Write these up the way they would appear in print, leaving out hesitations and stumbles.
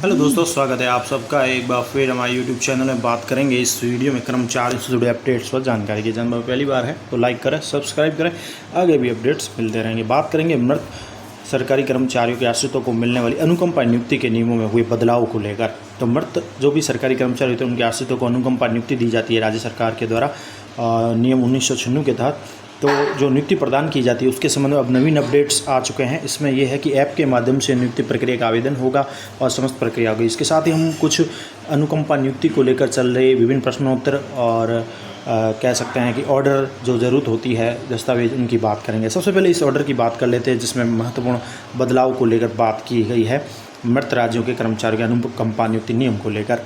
Hello दोस्तों, स्वागत है आप सबका एक बार फिर हमारे यूट्यूब चैनल में। बात करेंगे इस वीडियो में कर्मचारियों से जुड़े अपडेट्स पर जानकारी की। जन्म पहली बार है तो लाइक करें, सब्सक्राइब करें, आगे भी अपडेट्स मिलते रहेंगे। बात करेंगे मृत सरकारी कर्मचारियों के आश्रितों को मिलने वाली अनुकंपा नियुक्ति के नियमों में हुए बदलाव को लेकर। तो मृत जो भी सरकारी कर्मचारी होते हैं उनके आश्रितों को अनुकंपा नियुक्ति दी जाती है राज्य सरकार के द्वारा नियम 1996 के तहत। तो जो नियुक्ति प्रदान की जाती है उसके संबंध में अब नवीन अपडेट्स आ चुके हैं। इसमें यह है कि ऐप के माध्यम से नियुक्ति प्रक्रिया का आवेदन होगा और समस्त प्रक्रिया होगी। इसके साथ ही हम कुछ अनुकंपा नियुक्ति को लेकर चल रहे विभिन्न प्रश्नोत्तर और कह सकते हैं कि ऑर्डर जो ज़रूरत होती है दस्तावेज, उनकी बात करेंगे। सबसे पहले इस ऑर्डर की बात कर लेते हैं जिसमें महत्वपूर्ण बदलाव को लेकर बात की गई है। मृत राज्यों के कर्मचारियों के अनुकंपा नियुक्ति नियम को लेकर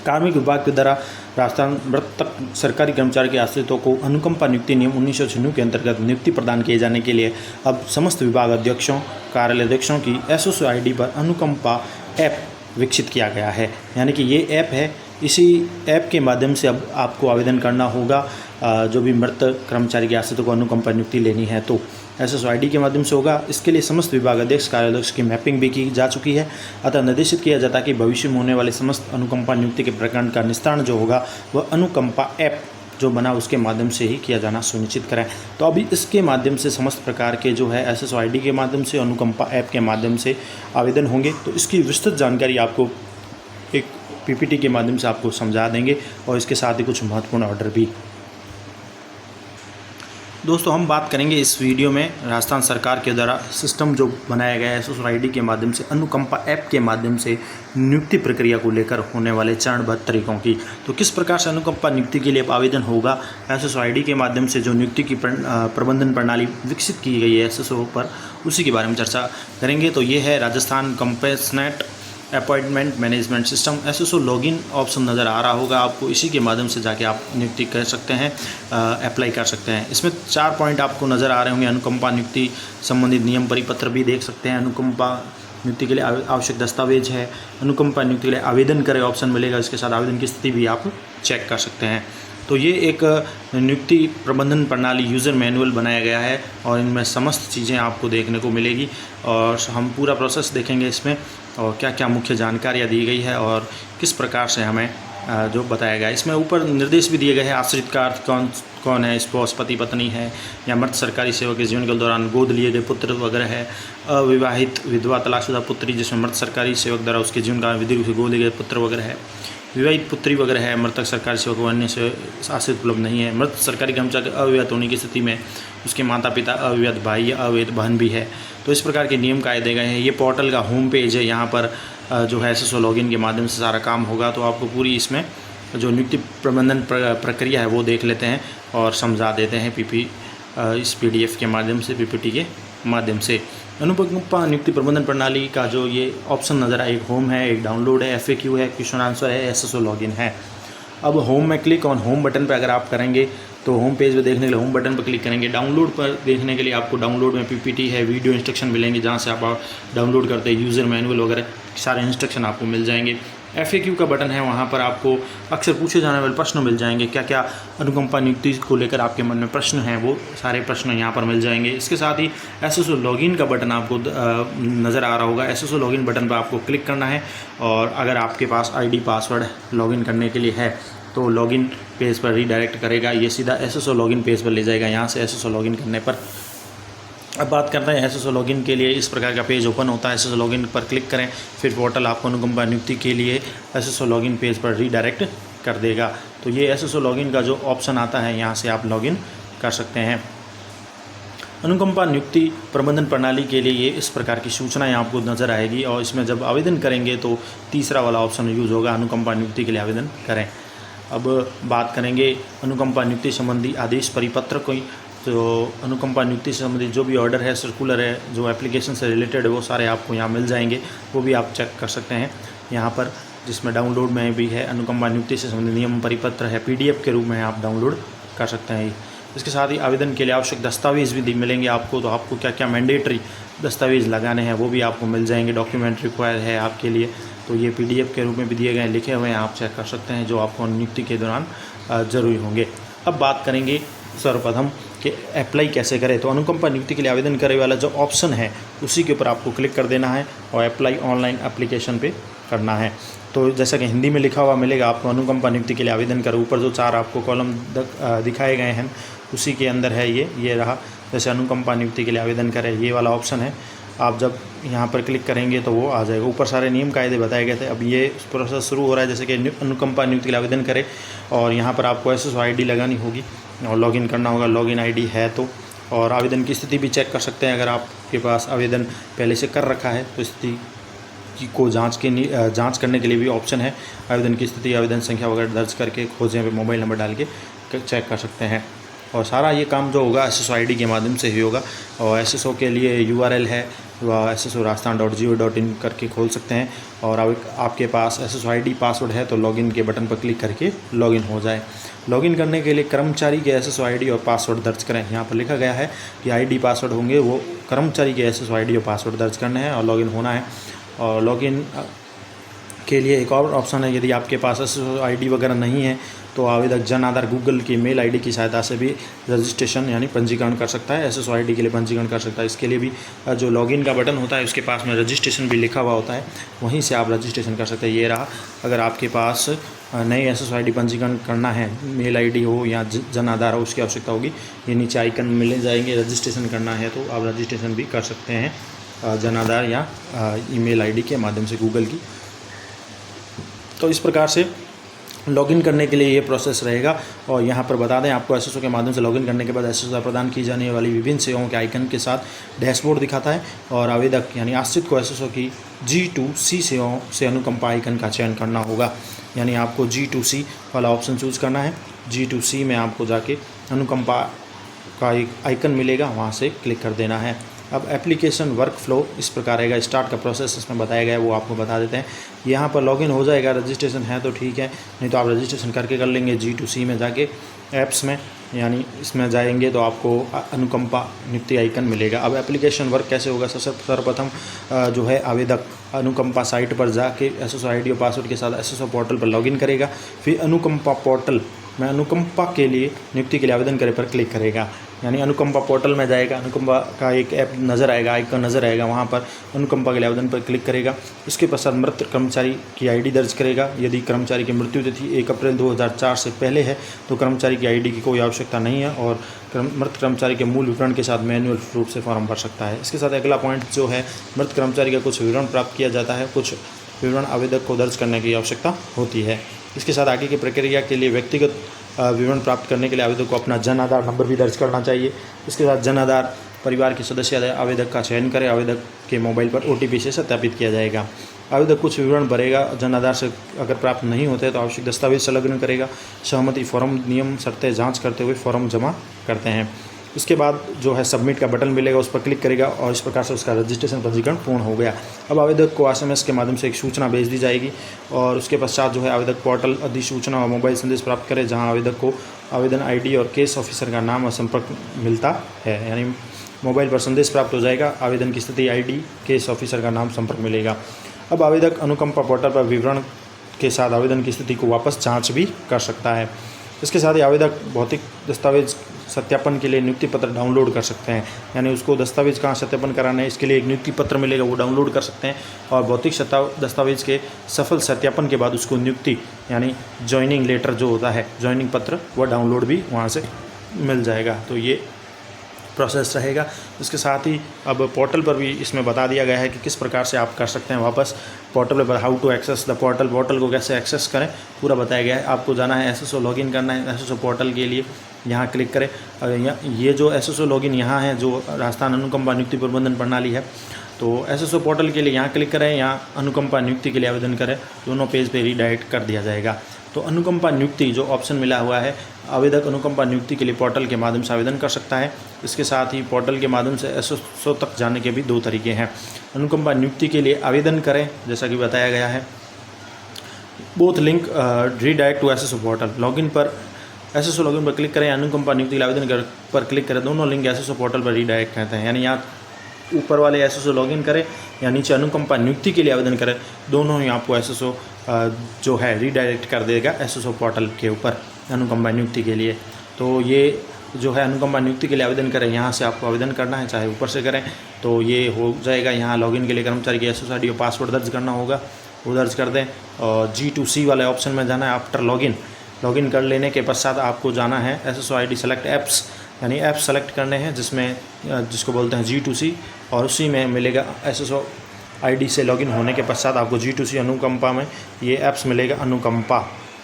कार्मिक विभाग के द्वारा राजस्थान मृत सरकारी कर्मचारी के आश्रितों को अनुकंपा नियुक्ति नियम 1996 के अंतर्गत नियुक्ति प्रदान किए जाने के लिए अब समस्त विभाग अध्यक्षों, कार्यालय अध्यक्षों की एसओ आईडी पर अनुकंपा ऐप विकसित किया गया है। यानी कि ये ऐप है, इसी ऐप के माध्यम से अब आपको आवेदन करना होगा। जो भी मृत कर्मचारी के आश्रितों को अनुकंपा नियुक्ति लेनी है तो एसएसओ आईडी के माध्यम से होगा। इसके लिए समस्त विभाग अध्यक्ष, कार्याध्यक्ष की मैपिंग भी की जा चुकी है। अतः निर्देशित किया जाता है कि भविष्य में होने वाले समस्त अनुकंपा नियुक्ति के प्रकरण का निस्तारण जो होगा वह अनुकंपा ऐप जो बना उसके माध्यम से ही किया जाना सुनिश्चित करें। तो अभी इसके माध्यम से समस्त प्रकार के जो है एसएसओ आईडी के माध्यम से, अनुकंपा ऐप के माध्यम से आवेदन होंगे। तो इसकी विस्तृत जानकारी आपको एक पीपीटी के माध्यम से आपको समझा देंगे और इसके साथ ही कुछ महत्वपूर्ण ऑर्डर भी। दोस्तों, हम बात करेंगे इस वीडियो में राजस्थान सरकार के द्वारा सिस्टम जो बनाया गया है एसएसओ आईडी के माध्यम से अनुकंपा ऐप के माध्यम से नियुक्ति प्रक्रिया को लेकर होने वाले चरणबद्ध तरीकों की। तो किस प्रकार से अनुकंपा नियुक्ति के लिए आवेदन होगा एसएसओ आईडी के माध्यम से, जो नियुक्ति की प्रबंधन प्रणाली विकसित की गई है एसएसओ पर, उसी के बारे में चर्चा करेंगे। तो ये है Rajasthan compassionate appointment management system. SSO login option नज़र आ रहा होगा आपको, इसी के माध्यम से जाके आप नियुक्ति कर सकते हैं, अप्लाई कर सकते हैं। इसमें 4 पॉइंट आपको नज़र आ रहे होंगे। अनुकंपा नियुक्ति संबंधित नियम परिपत्र भी देख सकते हैं। अनुकंपा नियुक्ति के लिए आवश्यक दस्तावेज है। अनुकंपा नियुक्ति के लिए आवेदन करें ऑप्शन मिलेगा, इसके साथ आवेदन की स्थिति भी आप चेक कर सकते हैं। तो ये एक नियुक्ति प्रबंधन प्रणाली यूज़र मैनुअल बनाया गया है और इनमें समस्त चीज़ें आपको देखने को मिलेगी और हम पूरा प्रोसेस देखेंगे इसमें, और क्या क्या मुख्य जानकारियाँ दी गई है और किस प्रकार से हमें जो बताया गया है। इसमें ऊपर निर्देश भी दिए गए हैं। आश्रित का अर्थ कौन है, स्पौस पति पत्नी है या मृत सरकारी सेवक के जीवन के दौरान गोद लिए गए पुत्र वगैरह है। अविवाहित विधवा तलाकशुदा पुत्री जिसमें मृत सरकारी सेवक द्वारा उसके जीवन काल में विधि से गोद लिए गए पुत्र वगैरह है। विवाहित पुत्री वगैरह है। मृतक सरकारी सेवक अन्य से आश्रित उपलब्ध नहीं है। मृत सरकारी कर्मचारी अविवाहित होने की स्थिति में उसके माता पिता अविवाहित भाई या अविवाहित बहन भी है। तो इस प्रकार के नियम कायदे गए हैं। ये पोर्टल का होम पेज है। यहाँ पर जो है एसएसओ लॉगिन के माध्यम से सारा काम होगा। तो आपको पूरी इसमें जो नियुक्ति प्रबंधन प्रक्रिया है वो देख लेते हैं और समझा देते हैं इस पीडीएफ के माध्यम से, पीपीटी के माध्यम से। अनुकंपा नियुक्ति प्रबंधन प्रणाली का जो ये ऑप्शन नज़र आए, एक होम है, एक डाउनलोड है, एफएक्यू है, क्वेश्चन आंसर है, एसएसओ लॉगिन है। अब होम में क्लिक ऑन होम बटन पर अगर आप करेंगे तो होम पेज पे देखने के लिए होम बटन पर क्लिक करेंगे। डाउनलोड पर देखने के लिए आपको डाउनलोड में पीपीटी है, वीडियो इंस्ट्रक्शन मिलेंगे जहाँ से आप डाउनलोड करते हैं। यूज़र मैनुअल वगैरह सारे इंस्ट्रक्शन आपको मिल जाएंगे। एफएक्यू का बटन है, वहाँ पर आपको अक्सर पूछे जाने वाले प्रश्न मिल जाएंगे। क्या क्या अनुकंपा नियुक्ति को लेकर आपके मन में प्रश्न हैं वो सारे प्रश्न यहाँ पर मिल जाएंगे। इसके साथ ही एसएसओ लॉगिन का बटन आपको नज़र आ रहा होगा। एसएसओ लॉगिन बटन पर आपको क्लिक करना है और अगर आपके पास आईडी पासवर्ड लॉगिन करने के लिए है तो लॉगिन पेज पर रीडायरेक्ट करेगा। ये सीधा एसएसओ लॉगिन पेज पर ले जाएगा। यहाँ से एसएसओ लॉगिन करने पर अब बात करते हैं एसएसओ लॉगिन के लिए। इस प्रकार का पेज ओपन होता है। एसएसओ लॉगिन पर क्लिक करें, फिर पोर्टल आपको अनुकंपा नियुक्ति के लिए एसएसओ लॉगिन पेज पर रीडायरेक्ट कर देगा। तो ये एसएसओ लॉगिन का जो ऑप्शन आता है यहाँ से आप लॉगिन कर सकते हैं। अनुकंपा नियुक्ति प्रबंधन प्रणाली के लिए ये इस प्रकार की सूचनाएं आपको नज़र आएगी और इसमें जब आवेदन करेंगे तो तीसरा वाला ऑप्शन यूज़ होगा, अनुकंपा नियुक्ति के लिए आवेदन करें। अब बात करेंगे अनुकंपा नियुक्ति संबंधी आदेश परिपत्र कोई। तो अनुकंपा नियुक्ति से संबंधित जो भी ऑर्डर है, सर्कुलर है, जो एप्लीकेशन से रिलेटेड है वो सारे आपको यहाँ मिल जाएंगे। वो भी आप चेक कर सकते हैं यहाँ पर, जिसमें डाउनलोड में भी है। अनुकंपा नियुक्ति से संबंधित नियम परिपत्र है, पीडीएफ के रूप में आप डाउनलोड कर सकते हैं। इसके साथ ही आवेदन के लिए आवश्यक दस्तावेज भी मिलेंगे आपको। तो आपको क्या क्या मैंडेटरी दस्तावेज लगाने हैं वो भी आपको मिल जाएंगे। डॉक्यूमेंट रिक्वायर है आपके लिए, तो ये पीडीएफ के रूप में भी दिए गए हैं, लिखे हुए हैं, आप चेक कर सकते हैं, जो आपको नियुक्ति के दौरान ज़रूरी होंगे। अब बात करेंगे सर्वप्रथम कि अप्लाई कैसे करें। तो अनुकंपा नियुक्ति के लिए आवेदन करे वाला जो ऑप्शन है उसी के ऊपर आपको क्लिक कर देना है और अप्लाई ऑनलाइन एप्लीकेशन पे करना है। तो जैसा कि हिंदी में लिखा हुआ मिलेगा आपको, अनुकंपा नियुक्ति के लिए आवेदन करो। ऊपर जो 4 आपको कॉलम दिखाए गए हैं उसी के अंदर है ये रहा। जैसे अनुकंपा नियुक्ति के लिए आवेदन करें, ये वाला ऑप्शन है। आप जब यहाँ पर क्लिक करेंगे तो वो आ जाएगा। ऊपर सारे नियम कायदे बताए गए थे। अब ये प्रोसेस शुरू हो रहा है। जैसे कि अनुकंपा नियुक्ति के लिए आवेदन करें और यहाँ पर आपको SSO ID लगानी होगी और लॉगिन करना होगा, लॉगिन ID है तो। और आवेदन की स्थिति भी चेक कर सकते हैं। अगर आपके पास आवेदन पहले से कर रखा है तो स्थिति को जांच करने के लिए भी ऑप्शन है। आवेदन की स्थिति, आवेदन संख्या वगैरह दर्ज करके खोजें पे मोबाइल नंबर डाल के चेक कर सकते हैं। और सारा ये काम जो होगा SSO ID के माध्यम से ही होगा। और SSO के लिए URL है, SSO-rajasthan.go.in करके खोल सकते हैं। और आपके पास SSO ID पासवर्ड है तो लॉगिन के बटन पर क्लिक करके लॉगिन हो जाए। लॉगिन करने के लिए कर्मचारी के SSO ID और पासवर्ड दर्ज करें। यहाँ पर लिखा गया है कि ID पासवर्ड होंगे वो कर्मचारी के SSO ID और पासवर्ड दर्ज करने हैं और लॉगिन होना है। और लॉगिन के लिए एक और ऑप्शन है, यदि आपके पास SSO ID वगैरह नहीं है तो आवेदक जन आधार गूगल की मेल ID की सहायता से भी रजिस्ट्रेशन यानी पंजीकरण कर सकता है। SSO ID के लिए पंजीकरण कर सकता है। इसके लिए भी जो लॉगिन का बटन होता है उसके पास में रजिस्ट्रेशन भी लिखा हुआ होता है, वहीं से आप रजिस्ट्रेशन कर सकते हैं। ये रहा। अगर आपके पास नए SSO ID पंजीकरण करना है, मेल ID हो या जन आधार हो, उसकी आवश्यकता होगी। ये नीचे आइकन मिल जाएंगे। रजिस्ट्रेशन करना है तो आप रजिस्ट्रेशन भी कर सकते हैं जन आधार या ईमेल ID के माध्यम से गूगल की। तो इस प्रकार से लॉगिन करने के लिए ये प्रोसेस रहेगा। और यहाँ पर बता दें आपको, SSO के माध्यम से लॉगिन करने के बाद SSO द्वारा प्रदान की जाने वाली विभिन्न सेवाओं के आइकन के साथ डैशबोर्ड दिखाता है। और आवेदक यानी आश्रित को SSO की G2C सेवाओं से अनुकंपा आइकन का चयन करना होगा। यानी आपको G2C वाला ऑप्शन चूज़ करना है। G2C में आपको जाके अनुकंपा का एक आइकन मिलेगा, वहाँ से क्लिक कर देना है। अब एप्लीकेशन वर्क फ्लो इस प्रकार रहेगा। स्टार्ट का प्रोसेस इसमें बताया गया है, वो आपको बता देते हैं। यहाँ पर लॉगिन हो जाएगा, रजिस्ट्रेशन है तो ठीक है, नहीं तो आप रजिस्ट्रेशन करके कर लेंगे। G2C में जाके ऐप्स में यानी इसमें जाएंगे तो आपको अनुकंपा नियुक्ति आइकन मिलेगा। अब एप्लीकेशन वर्क कैसे होगा? सर्वप्रथम जो है आवेदक अनुकंपा साइट पर जाके SSO ID और पासवर्ड के साथ SSO पोर्टल पर लॉगिन करेगा। फिर अनुकंपा पोर्टल में अनुकंपा के लिए नियुक्ति के लिए आवेदन करे पर क्लिक करेगा। यानी अनुकंपा पोर्टल में जाएगा, अनुकंपा का एक ऐप नज़र आएगा, आइकन नज़र आएगा, वहाँ पर अनुकंपा के लिए आवेदन पर क्लिक करेगा। उसके पश्चात मृत कर्मचारी की ID दर्ज करेगा। यदि कर्मचारी की मृत्यु तिथि 1 अप्रैल 2004 से पहले है तो कर्मचारी की ID की कोई आवश्यकता नहीं है और मृत कर्मचारी के मूल विवरण के साथ मैनुअल रूप से फॉर्म भर सकता है। इसके साथ अगला पॉइंट जो है, मृत कर्मचारी का कुछ विवरण प्राप्त किया जाता है, कुछ विवरण आवेदक को दर्ज करने की आवश्यकता होती है। इसके साथ आगे की प्रक्रिया के लिए व्यक्तिगत विवरण प्राप्त करने के लिए आवेदक को अपना जन आधार नंबर भी दर्ज करना चाहिए। इसके साथ जन आधार परिवार के सदस्य आवेदक का चयन करें। आवेदक के मोबाइल पर OTP से सत्यापित किया जाएगा। आवेदक कुछ विवरण भरेगा, जन आधार से अगर प्राप्त नहीं होते तो आवश्यक दस्तावेज संलग्न करेगा। सहमति फॉर्म नियम शर्तें जाँच करते हुए फॉर्म जमा करते हैं। इसके बाद जो है सबमिट का बटन मिलेगा, उस पर क्लिक करेगा और इस प्रकार से उसका रजिस्ट्रेशन पंजीकरण पूर्ण हो गया। अब आवेदक को SMS के माध्यम से एक सूचना भेज दी जाएगी और उसके पश्चात जो है आवेदक पोर्टल अधिसूचना और मोबाइल संदेश प्राप्त करे, जहां आवेदक को आवेदन ID और केस ऑफिसर का नाम और संपर्क मिलता है। यानी मोबाइल पर संदेश प्राप्त हो जाएगा, आवेदन की स्थिति, ID, केस ऑफिसर का नाम, संपर्क मिलेगा। अब आवेदक अनुकंपा पोर्टल पर विवरण के साथ आवेदन की स्थिति को वापस जाँच भी कर सकता है। इसके साथ ही आवेदक भौतिक दस्तावेज सत्यापन के लिए नियुक्ति पत्र डाउनलोड कर सकते हैं। यानी उसको दस्तावेज कहाँ सत्यापन कराना है, इसके लिए एक नियुक्ति पत्र मिलेगा, वो डाउनलोड कर सकते हैं। और भौतिक दस्तावेज के सफल सत्यापन के बाद उसको नियुक्ति यानी ज्वाइनिंग लेटर जो होता है, ज्वाइनिंग पत्र, वह डाउनलोड भी वहाँ से मिल जाएगा। तो ये प्रोसेस रहेगा। इसके साथ ही अब पोर्टल पर भी इसमें बता दिया गया है कि किस प्रकार से आप कर सकते हैं वापस पोर्टल पर, how to access the portal, portal को कैसे एक्सेस करें पूरा बताया गया है। आपको जाना है SSO लॉगिन करना है। SSO पोर्टल के लिए यहाँ क्लिक करें और ये जो SSO लॉगिन यहाँ है जो राजस्थान अनुकंपा नियुक्ति प्रबंधन प्रणाली है, तो SSO पोर्टल के लिए यहाँ क्लिक करें, यहाँ अनुकंपा नियुक्ति के लिए आवेदन करें, दोनों पेज पे रीडायरेक्ट कर दिया जाएगा। तो अनुकंपा नियुक्ति जो ऑप्शन मिला हुआ है, आवेदक अनुकंपा नियुक्ति के लिए पोर्टल के माध्यम से आवेदन कर सकता है। इसके साथ ही पोर्टल के माध्यम से SSO तक जाने के भी 2 तरीके हैं। अनुकंपा नियुक्ति के लिए आवेदन करें जैसा कि बताया गया है, both link redirect to SSO portal. Login पर SSO लॉगिन पर क्लिक करें, अनुकंपा नियुक्ति के लिए आवेदन पर क्लिक करें, दोनों लिंक SSO पोर्टल पर रीडायरेक्ट करते हैं। यानी यहाँ ऊपर वाले SSO लॉगिन करें या नीचे अनुकंपा नियुक्ति के लिए आवेदन करें, दोनों ही आपको SSO जो है रीडायरेक्ट कर देगा SSO पोर्टल के ऊपर अनुकंपा नियुक्ति के लिए। तो ये जो है अनुकंपा नियुक्ति के लिए आवेदन करें, यहाँ से आपको आवेदन करना है, चाहे ऊपर से करें तो ये हो जाएगा। यहाँ लॉगिन के लिए कर्मचारी की SSID और पासवर्ड दर्ज करना होगा, वो दर्ज कर दें और G2C वाले ऑप्शन में जाना है। आफ्टर लॉगिन कर लेने के पश्चात आपको जाना है SSID सेलेक्ट ऐप्स, यानी ऐप सेलेक्ट करने हैं जिसको बोलते हैं G2C, और उसी में मिलेगा SSID से लॉगिन होने के पश्चात आपको G2C अनुकंपा में ये ऐप्स मिलेगा।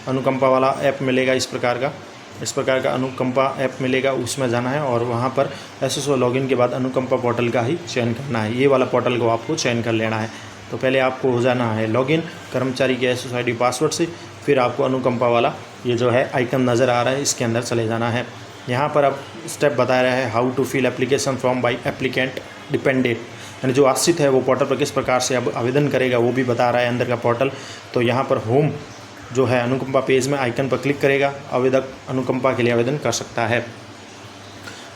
अनुकंपा वाला ऐप मिलेगा, इस प्रकार का अनुकंपा ऐप मिलेगा, उसमें जाना है और वहाँ पर SSO लॉगिन के बाद अनुकंपा पोर्टल का ही चयन करना है। ये वाला पोर्टल को आपको चयन कर लेना है। तो पहले आपको हो जाना है लॉगिन कर्मचारी के SSID पासवर्ड से, फिर आपको अनुकंपा वाला ये जो है आइकन नज़र आ रहा है, इसके अंदर चले जाना है। यहाँ पर अब स्टेप बता रहा है how to fill application form by applicant dependent, यानी जो आश्रित है वो पोर्टल पर किस प्रकार से अब आवेदन करेगा वो भी बता रहा है अंदर का पोर्टल। तो यहाँ पर होम जो है अनुकंपा पेज में आइकन पर क्लिक करेगा, आवेदक अनुकंपा के लिए आवेदन कर सकता है।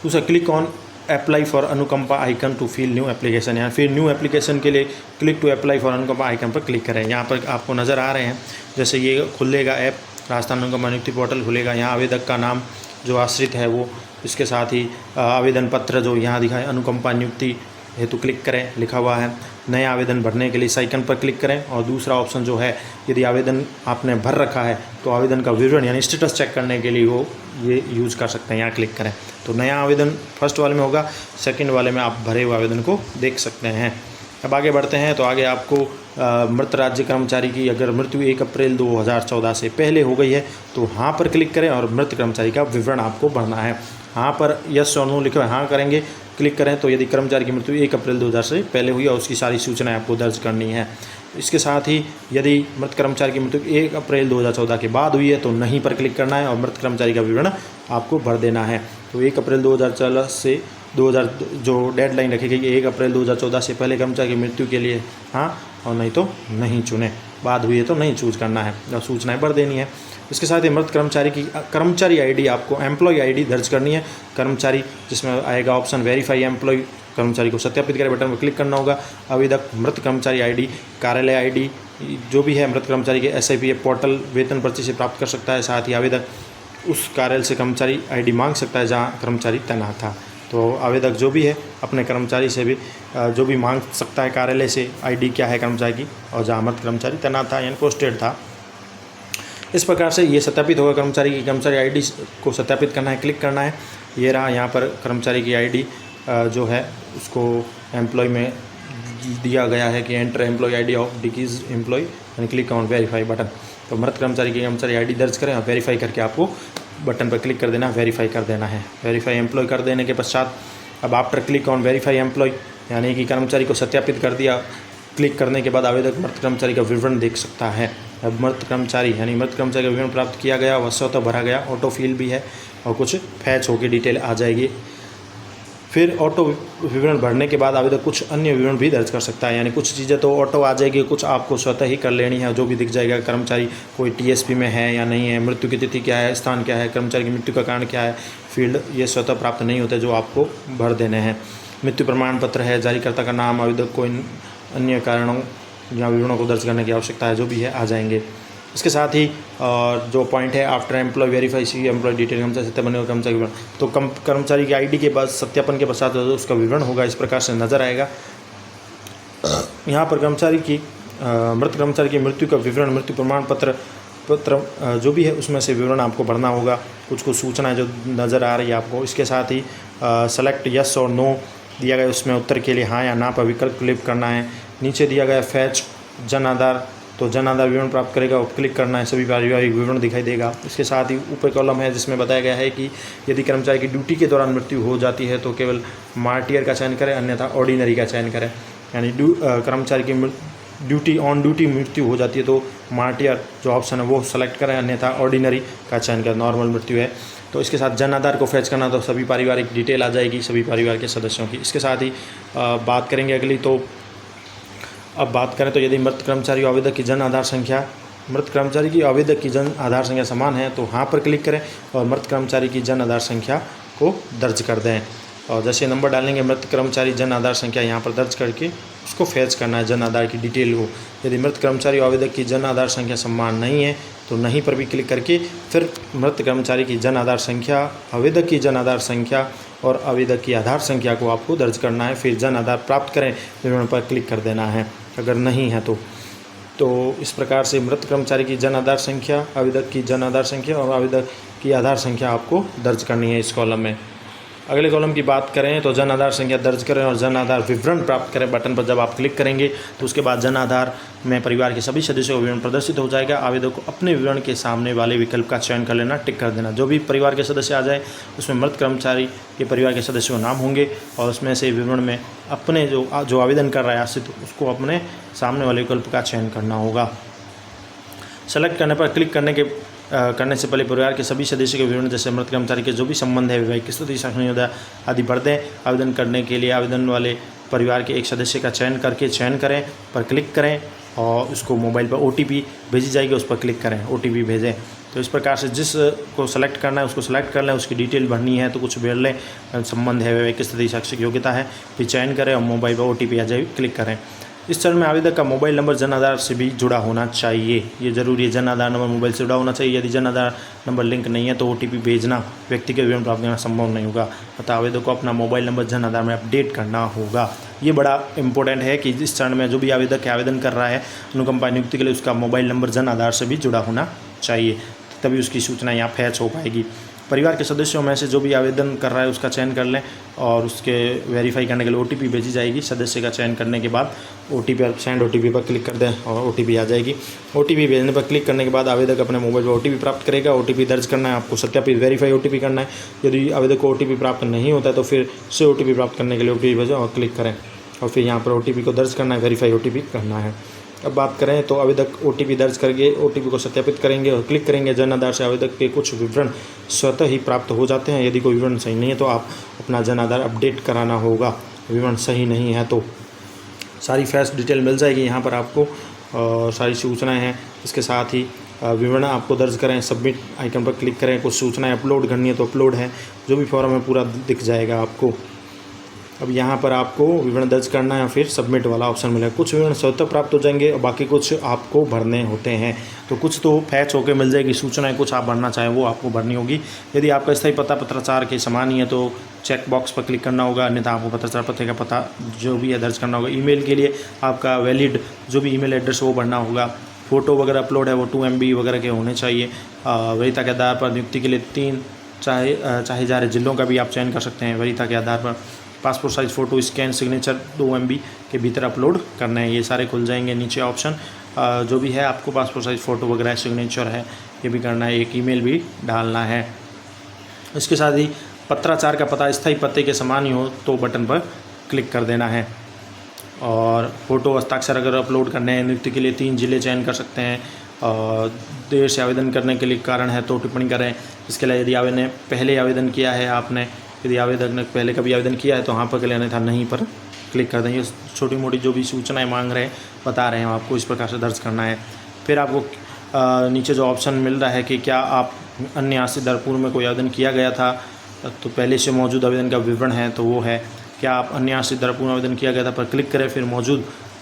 दूसरा, क्लिक ऑन अप्लाई फॉर अनुकंपा icon to fill new application, यहाँ फिर न्यू एप्लीकेशन के लिए क्लिक टू अप्लाई फॉर अनुकंपा आइकन पर क्लिक करें। यहाँ पर आपको नज़र आ रहे हैं जैसे ये खुलेगा ऐप, राजस्थान अनुकंपा नियुक्ति पोर्टल खुलेगा। यहाँ आवेदक का नाम जो आश्रित है वो, इसके साथ ही आवेदन पत्र जो यहाँ दिखा है अनुकंपा नियुक्ति हेतु क्लिक करें, लिखा हुआ है। नया आवेदन भरने के लिए इस आइकन पर क्लिक करें और दूसरा ऑप्शन जो है, यदि आवेदन आपने भर रखा है तो आवेदन का विवरण यानी स्टेटस चेक करने के लिए वो ये यूज़ कर सकते हैं, यहाँ क्लिक करें। तो नया आवेदन फर्स्ट वाले में होगा, सेकंड वाले में आप भरे हुए आवेदन को देख सकते हैं। अब आगे बढ़ते हैं तो आगे आपको मृत राज्य कर्मचारी की अगर मृत्यु 1 अप्रैल 2014 से पहले हो गई है तो हाँ पर क्लिक करें और मृत कर्मचारी का विवरण आपको भरना है। हाँ पर यस और नो लिखो, हाँ करेंगे, क्लिक करें तो यदि कर्मचारी की मृत्यु 1 अप्रैल 2000 से पहले हुई और उसकी सारी सूचनाएं आपको दर्ज करनी है। इसके साथ ही यदि मृत कर्मचारी की मृत्यु 1 अप्रैल 2014 के बाद हुई है तो नहीं पर क्लिक करना है और मृत कर्मचारी का विवरण आपको भर देना है। तो 1 अप्रैल 2014 से 2000 जो डेडलाइन रखी गई 1 अप्रैल 2014 से पहले कर्मचारी की मृत्यु के लिए हाँ और नहीं तो नहीं चुने, बाद हुई है तो नहीं चूज करना है और सूचनाएं भर देनी है। इसके साथ ही मृत कर्मचारी की कर्मचारी आईडी आपको एम्प्लॉय आईडी दर्ज करनी है। कर्मचारी जिसमें आएगा ऑप्शन वेरीफाई एम्प्लॉय, कर्मचारी को सत्यापित करें बटन पर क्लिक करना होगा। आवेदक मृत कर्मचारी आईडी, कार्यालय आईडी जो भी है मृत कर्मचारी के SIPF पोर्टल वेतन पर्ची से प्राप्त कर सकता है। साथ ही आवेदक उस कार्यालय से कर्मचारी आईडी मांग सकता है जहाँ कर्मचारी तैनात था। तो आवेदक जो भी है अपने कर्मचारी से भी जो भी मांग सकता है कार्यालय से आईडी क्या है कर्मचारी की, और जहाँ मृत कर्मचारी तैनात था यानी पोस्टेड था। इस प्रकार से ये सत्यापित होगा कर्मचारी की कर्मचारी आईडी को सत्यापित करना है, क्लिक करना है। ये रहा यहाँ पर कर्मचारी की आईडी जो है उसको एम्प्लॉय में दिया गया है कि एंटर एम्प्लॉय आईडी ऑफ डिकीज employee and click on verify button. तो मृत कर्मचारी की कर्मचारी आईडी दर्ज करें और वेरीफाई करके आपको बटन पर क्लिक कर देना, वेरीफाई कर देना है। वेरीफाई एम्प्लॉय कर देने के पश्चात अब after click on verify employee यानी कि कर्मचारी को सत्यापित कर दिया, क्लिक करने के बाद आवेदक मृत कर्मचारी का विवरण देख सकता है। अब मृत कर्मचारी का विवरण प्राप्त किया गया, वह स्वतः भरा गया, ऑटो फिल भी है और कुछ फैच होकर डिटेल आ जाएगी। फिर ऑटो विवरण भरने के बाद आवेदक कुछ अन्य विवरण भी दर्ज कर सकता है, यानी कुछ चीज़ें तो ऑटो आ जाएगी, कुछ आपको स्वतः ही कर लेनी है। जो भी दिख जाएगा कर्मचारी कोई TSP में है या नहीं है, मृत्यु की तिथि क्या है, स्थान क्या है, कर्मचारी की मृत्यु का कारण क्या है, फील्ड ये स्वतः प्राप्त नहीं होते, जो आपको भर देने हैं। मृत्यु प्रमाण पत्र है, जारीकर्ता का नाम, आवेदक को इन अन्य कारणों या विवरणों को दर्ज करने की आवश्यकता है, जो भी है आ जाएंगे। इसके साथ ही जो पॉइंट है आफ्टर एम्प्लॉय वेरीफाई सी एम्प्लॉय डिटेल कर्मचारी सत्यापन होगा कर्मचारी विवरण, तो कर्मचारी की आईडी के बाद सत्यापन के पश्चात उसका विवरण होगा, इस प्रकार से नजर आएगा। यहाँ पर कर्मचारी की मृत कर्मचारी की मृत्यु का विवरण, मृत्यु प्रमाण पत्र जो भी है उसमें से विवरण आपको भरना होगा। कुछ सूचनाएं जो नज़र आ रही है आपको। इसके साथ ही सेलेक्ट यस और नो दिया गया, उसमें उत्तर के लिए हाँ या ना पर विकल्प क्लिक करना है। नीचे दिया गया फैच जन आधार, तो जन आधार विवरण प्राप्त करेगा और क्लिक करना है, सभी पारिवारिक विवरण दिखाई देगा। इसके साथ ही ऊपर कॉलम है जिसमें बताया गया है कि यदि कर्मचारी की ड्यूटी के दौरान मृत्यु हो जाती है तो केवल मार्टियर का चयन करें, अन्यथा ऑर्डिनरी का चयन करें। यानी कर्मचारी की ड्यूटी ऑन ड्यूटी मृत्यु हो जाती है तो मार्टियर जो ऑप्शन है वो सेलेक्ट करें, अन्यथा ऑर्डिनरी का चयन करें, नॉर्मल मृत्यु है। तो इसके साथ जन आधार को फैच करना, तो सभी पारिवारिक डिटेल आ जाएगी सभी परिवार के सदस्यों की। इसके साथ ही बात करेंगे अगली, तो अब बात करें तो यदि मृत कर्मचारी आवेदक की जन आधार संख्या, मृत कर्मचारी की आवेदक की जन आधार संख्या समान है तो हाँ पर क्लिक करें और मृत कर्मचारी की जन आधार संख्या को दर्ज कर दें। और जैसे नंबर डालेंगे मृत कर्मचारी जन आधार संख्या यहाँ पर दर्ज करके उसको फैच करना है जन आधार की डिटेल को। यदि मृत कर्मचारी आवेदक की जन आधार संख्या समान नहीं है तो नहीं पर भी क्लिक करके फिर मृत कर्मचारी की जन आधार संख्या, आवेदक की जन आधार संख्या और आवेदक की आधार संख्या को आपको दर्ज करना है। फिर जन आधार प्राप्त करें विवरण पर क्लिक कर देना है अगर नहीं है तो इस प्रकार से मृत कर्मचारी की जन आधार संख्या, आवेदक की जन आधार संख्या और आवेदक की आधार संख्या आपको दर्ज करनी है इस कॉलम में। अगले कॉलम की बात करें तो जन आधार संख्या दर्ज करें और जन आधार विवरण प्राप्त करें बटन पर जब आप क्लिक करेंगे तो उसके बाद जन आधार में परिवार के सभी सदस्यों का विवरण प्रदर्शित हो जाएगा। आवेदक को अपने विवरण के सामने वाले विकल्प का चयन कर लेना, टिक कर देना। जो भी परिवार के सदस्य आ जाए उसमें मृत कर्मचारी के परिवार के सदस्यों के नाम होंगे और उसमें से विवरण में अपने जो आवेदन कर रहा है आश्रित उसको अपने सामने वाले विकल्प का चयन करना होगा। सेलेक्ट करने पर क्लिक करने से पहले परिवार के सभी सदस्यों के विवरण जैसे मृत कर्मचारी के जो भी संबंध है, वैवाहिक स्थिति, शैक्षणिक आदि भर दें। आवेदन करने के लिए आवेदन वाले परिवार के एक सदस्य का चयन करें पर क्लिक करें और उसको मोबाइल पर OTP भेजी जाएगी, उस पर क्लिक करें, OTP भेजें। तो इस प्रकार से जिस को सेलेक्ट करना है उसको सेलेक्ट कर लें, उसकी डिटेल भरनी है तो कुछ भर लें, संबंध है, वैवाहिक स्थिति, शैक्षिक योग्यता है, फिर चयन करें और मोबाइल पर OTP आ जाएगी, क्लिक करें। इस चरण में आवेदक का मोबाइल नंबर जन आधार से भी जुड़ा होना चाहिए, ये जरूरी है। जन आधार नंबर मोबाइल से जुड़ा होना चाहिए। यदि जन आधार नंबर लिंक नहीं है तो OTP भेजना, व्यक्तिगत विवरण प्राप्त करना संभव नहीं होगा। अतः आवेदक को अपना मोबाइल नंबर जन आधार में अपडेट करना होगा। ये बड़ा इंपॉर्टेंट है कि इस चरण में जो भी आवेदक है आवेदन कर रहा है अनुकंपा नियुक्ति के लिए उसका मोबाइल नंबर जन आधार से भी जुड़ा होना चाहिए, तभी उसकी सूचना यहाँ फैच हो पाएगी। परिवार के सदस्यों में से जो भी आवेदन कर रहा है उसका चयन कर लें और उसके वेरीफाई करने के लिए OTP भेजी जाएगी। सदस्य का चयन करने के बाद OTP और सेंड OTP पर क्लिक कर दें और OTP आ जाएगी। OTP भेजने पर क्लिक करने के बाद आवेदक अपने मोबाइल पर OTP प्राप्त करेगा। OTP दर्ज करना है, आपको सत्यापित वेरीफाई OTP करना है। यदि आवेदक को OTP प्राप्त नहीं होता है तो फिर से OTP प्राप्त करने के लिए OTP भेजें और क्लिक करें और फिर यहाँ पर OTP को दर्ज करना है, वेरीफाई OTP करना है। अब बात करें तो आवेदक OTP दर्ज करके OTP को सत्यापित करेंगे और क्लिक करेंगे। जन आधार से आवेदक के कुछ विवरण स्वतः ही प्राप्त हो जाते हैं। यदि कोई विवरण सही नहीं है तो आप अपना जन आधार अपडेट कराना होगा। विवरण सही नहीं है तो सारी फैच डिटेल मिल जाएगी यहाँ पर आपको और सारी सूचनाएं हैं। इसके साथ ही विवरण आपको दर्ज करें, सबमिट आइकन पर क्लिक करें। कुछ सूचनाएं अपलोड करनी है तो अपलोड है, जो भी फॉर्म है पूरा दिख जाएगा आपको। अब यहाँ पर आपको विवरण दर्ज करना है, फिर सबमिट वाला ऑप्शन मिलेगा। कुछ विवरण स्वतः प्राप्त हो जाएंगे और बाकी कुछ आपको भरने होते हैं। तो कुछ तो फैच होकर मिल जाएगी सूचनाएं, कुछ आप भरना चाहें वो आपको भरनी होगी। यदि आपका स्थायी पता पत्राचार के समान ही है तो चेक बॉक्स पर क्लिक करना होगा, अन्यथा आपको पत्राचार पते का पता जो भी है दर्ज करना होगा। ईमेल के लिए आपका वैलिड जो भी ईमेल एड्रेस वो भरना होगा। फ़ोटो वगैरह अपलोड है वो 2 MB वगैरह के होने चाहिए। वरीयता के आधार पर नियुक्ति के लिए 3 चाहे जा रहे जिलों का भी आप चयन कर सकते हैं। वरीयता के आधार पर passport size photo scan signature 2 MB के भीतर अपलोड करना है। ये सारे खुल जाएंगे नीचे ऑप्शन। जो भी है आपको पासपोर्ट साइज़ फ़ोटो वगैरह सिग्नेचर है ये भी करना है। एक ईमेल भी डालना है। इसके साथ ही पत्राचार का पता स्थायी पते के समान ही हो तो बटन पर क्लिक कर देना है। और फ़ोटो हस्ताक्षर अगर अपलोड करने हैं नियुक्ति के लिए 3 जिले चयन कर सकते हैं। और देर से आवेदन करने के लिए कारण है तो टिप्पणी करें। इसके लिए यदि आवेदन पहले आवेदन किया है आपने, यदि आवेदक ने पहले कभी आवेदन किया है तो हाँ पर लेना था, नहीं पर क्लिक कर देंगे। छोटी मोटी जो भी सूचनाएं मांग रहे हैं बता रहे हैं आपको इस प्रकार से दर्ज करना है। फिर आपको नीचे जो ऑप्शन मिल रहा है कि क्या आप अन्य आश्रित दर पूर्व में कोई आवेदन किया गया था तो पहले से मौजूद आवेदन का विवरण है तो वो है। क्या आप अन्य आश्रित दर पूर्व आवेदन किया गया था पर क्लिक करें। फिर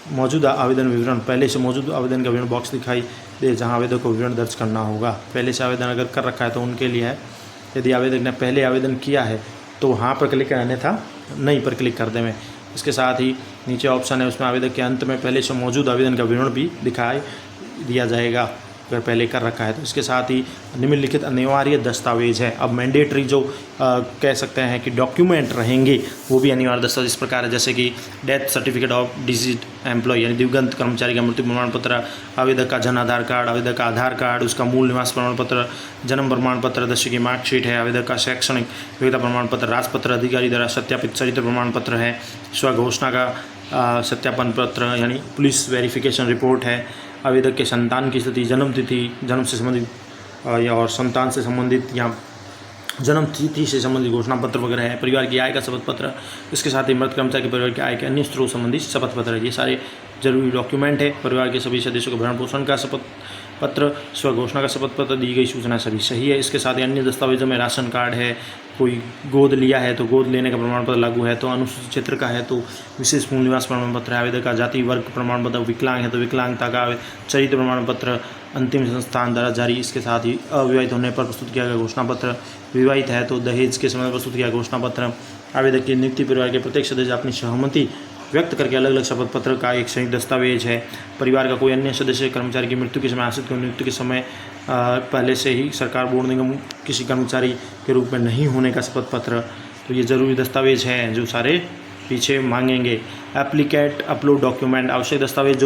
मौजूदा आवेदन विवरण, पहले से मौजूद आवेदन का विवरण बॉक्स दिखाई दे जहां आवेदक को विवरण दर्ज करना होगा। पहले से आवेदन अगर कर रखा है तो उनके लिए है। यदि आवेदक ने पहले आवेदन किया है तो हाँ पर क्लिक करने था, नहीं पर क्लिक कर दें। इसके साथ ही नीचे ऑप्शन है उसमें आवेदक के अंत में पहले से मौजूद आवेदन का विवरण भी दिखाई दिया जाएगा अगर पहले कर रखा है तो। इसके साथ ही निम्नलिखित अनिवार्य दस्तावेज है। अब मैंडेटरी जो कह सकते हैं कि डॉक्यूमेंट रहेंगे वो भी अनिवार्य दस्तावेज इस प्रकार है जैसे कि death certificate of deceased employee यानी दिवंगत कर्मचारी का मृत्यु प्रमाण पत्र, आवेदक का जन आधार कार्ड, आवेदक का आधार कार्ड, उसका मूल निवास प्रमाण पत्र, जन्म प्रमाण पत्र, 10वीं की मार्कशीट है, आवेदक का शैक्षणिक योग्यता प्रमाण पत्र, राजपत्र अधिकारी द्वारा सत्यापित चरित्र प्रमाण पत्र है, स्वघोषणा का सत्यापन पत्र यानी पुलिस वेरिफिकेशन रिपोर्ट है, आवेदक के संतान की स्थिति, जन्म तिथि, जन्म से संबंधित और संतान से संबंधित या जन्म तिथि से संबंधित घोषणा पत्र वगैरह है, परिवार की आय का शपथ पत्र। इसके साथ ही मृत कर्मचारी के परिवार की आय के अन्य स्रोत संबंधी शपथ पत्र है। ये सारे जरूरी डॉक्यूमेंट है। परिवार के सभी सदस्यों के भरण पोषण का शपथ पत्र स्वघोषणा का शपथ पत्र, दी गई सूचना सभी सही है। इसके साथ ही अन्य दस्तावेजों में राशन कार्ड है, कोई गोद लिया है तो गोद लेने का प्रमाण पत्र लागू है, तो अनुसूचित क्षेत्र का है तो विशेष मूल निवास प्रमाण पत्र है, आवेदक का जाति वर्ग प्रमाण पत्र, विकलांग है तो विकलांगता का चरित्र प्रमाण पत्र अंतिम संस्थान द्वारा जारी। इसके साथ ही अविवाहित होने पर प्रस्तुत किया गया घोषणा पत्र, विवाहित है तो दहेज के समय प्रस्तुत किया घोषणा पत्र, आवेदक की नियुक्ति परिवार के प्रत्येक सदस्य अपनी सहमति व्यक्त करके अलग अलग शपथ पत्र का एक संयुक्त दस्तावेज है। परिवार का कोई अन्य सदस्य कर्मचारी की मृत्यु के समय आश्रित की नियुक्ति के समय पहले से ही सरकार बोर्ड निगम किसी कर्मचारी के रूप में नहीं होने का शपथ पत्र। तो ये ज़रूरी दस्तावेज हैं जो सारे पीछे मांगेंगे। एप्लीकेट अपलोड डॉक्यूमेंट, आवश्यक दस्तावेज